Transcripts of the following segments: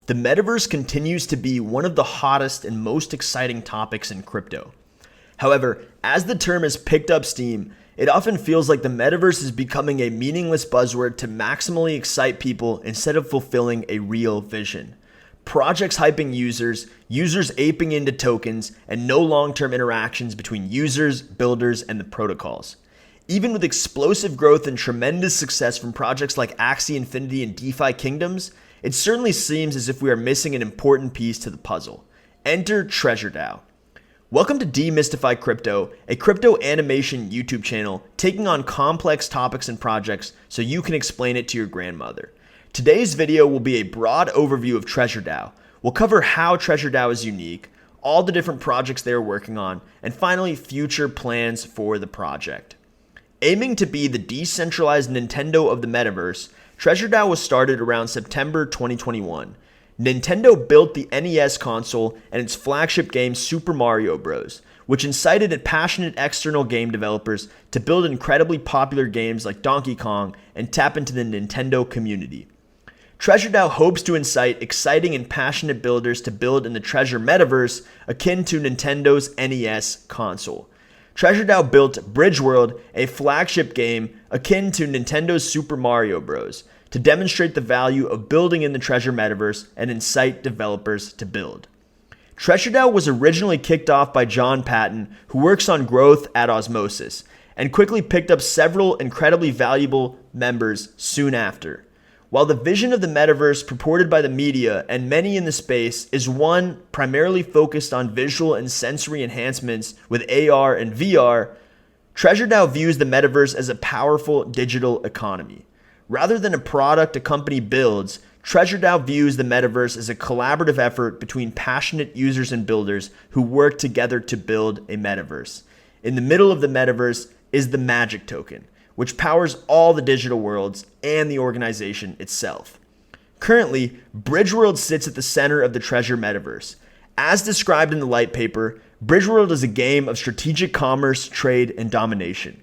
The metaverse continues to be one of the hottest and most exciting topics in crypto. However, as the term has picked up steam, it often feels like the metaverse is becoming a meaningless buzzword to maximally excite people instead of fulfilling a real vision. Projects hyping users aping into tokens, and no long-term interactions between users, builders, and the protocols. Even with explosive growth and tremendous success from projects like Axie Infinity and DeFi Kingdoms, it certainly seems as if we are missing an important piece to the puzzle. Enter TreasureDAO. Welcome to DemystifyCrypto, a crypto animation YouTube channel taking on complex topics and projects so you can explain it to your grandmother. Today's video will be a broad overview of TreasureDAO. We'll cover how TreasureDAO is unique, all the different projects they are working on, and finally future plans for the project. Aiming to be the decentralized Nintendo of the metaverse, TreasureDAO was started around September 2021. Nintendo built the NES console and its flagship game Super Mario Bros., which incited passionate external game developers to build incredibly popular games like Donkey Kong and tap into the Nintendo community. TreasureDAO hopes to incite exciting and passionate builders to build in the Treasure Metaverse akin to Nintendo's NES console. TreasureDAO built Bridgeworld, a flagship game akin to Nintendo's Super Mario Bros., to demonstrate the value of building in the Treasure Metaverse and incite developers to build. TreasureDAO was originally kicked off by John Patten, who works on growth at Osmosis, and quickly picked up several incredibly valuable members soon after. While the vision of the metaverse purported by the media and many in the space is one primarily focused on visual and sensory enhancements with AR and VR, TreasureDAO views the metaverse as a powerful digital economy. Rather than a product a company builds, TreasureDAO views the metaverse as a collaborative effort between passionate users and builders who work together to build a metaverse. In the middle of the metaverse is the magic token, which powers all the digital worlds and the organization itself. Currently, Bridgeworld sits at the center of the Treasure Metaverse. As described in the light paper, Bridgeworld is a game of strategic commerce, trade, and domination.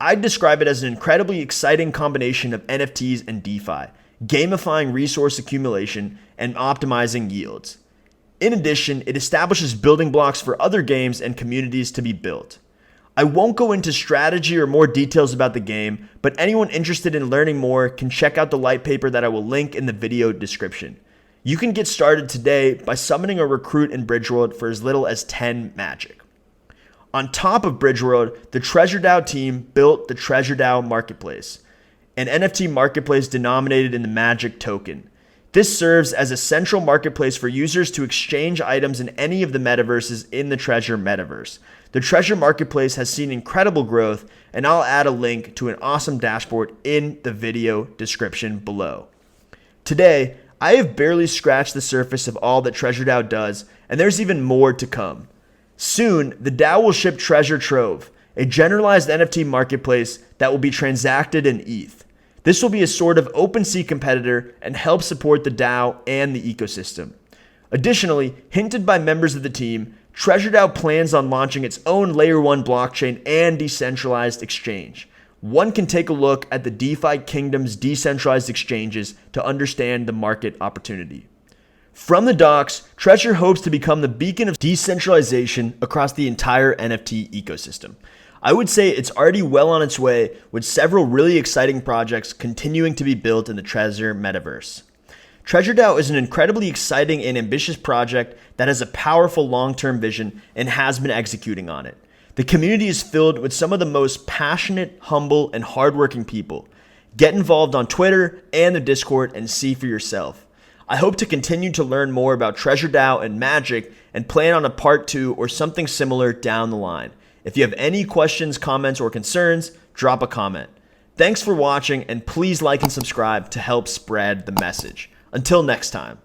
I'd describe it as an incredibly exciting combination of NFTs and DeFi, gamifying resource accumulation and optimizing yields. In addition, it establishes building blocks for other games and communities to be built. I won't go into strategy or more details about the game, but anyone interested in learning more can check out the light paper that I will link in the video description. You can get started today by summoning a recruit in Bridgeworld for as little as 10 magic. On top of Bridgeworld, the TreasureDAO team built the TreasureDAO Marketplace, an NFT marketplace denominated in the magic token. This serves as a central marketplace for users to exchange items in any of the metaverses in the Treasure Metaverse. The Treasure Marketplace has seen incredible growth, and I'll add a link to an awesome dashboard in the video description below. Today, I have barely scratched the surface of all that TreasureDAO does, and there's even more to come. Soon, the DAO will ship Treasure Trove, a generalized NFT marketplace that will be transacted in ETH. This will be a sort of OpenSea competitor and help support the DAO and the ecosystem. Additionally, hinted by members of the team, TreasureDAO plans on launching its own Layer 1 blockchain and decentralized exchange. One can take a look at the DeFi Kingdom's decentralized exchanges to understand the market opportunity. From the docs, Treasure hopes to become the beacon of decentralization across the entire NFT ecosystem. I would say it's already well on its way, with several really exciting projects continuing to be built in the Treasure Metaverse. TreasureDAO is an incredibly exciting and ambitious project that has a powerful long-term vision and has been executing on it. The community is filled with some of the most passionate, humble, and hardworking people. Get involved on Twitter and the Discord and see for yourself. I hope to continue to learn more about TreasureDAO and Magic and plan on a part 2 or something similar down the line. If you have any questions, comments, or concerns, drop a comment. Thanks for watching, and please like and subscribe to help spread the message. Until next time.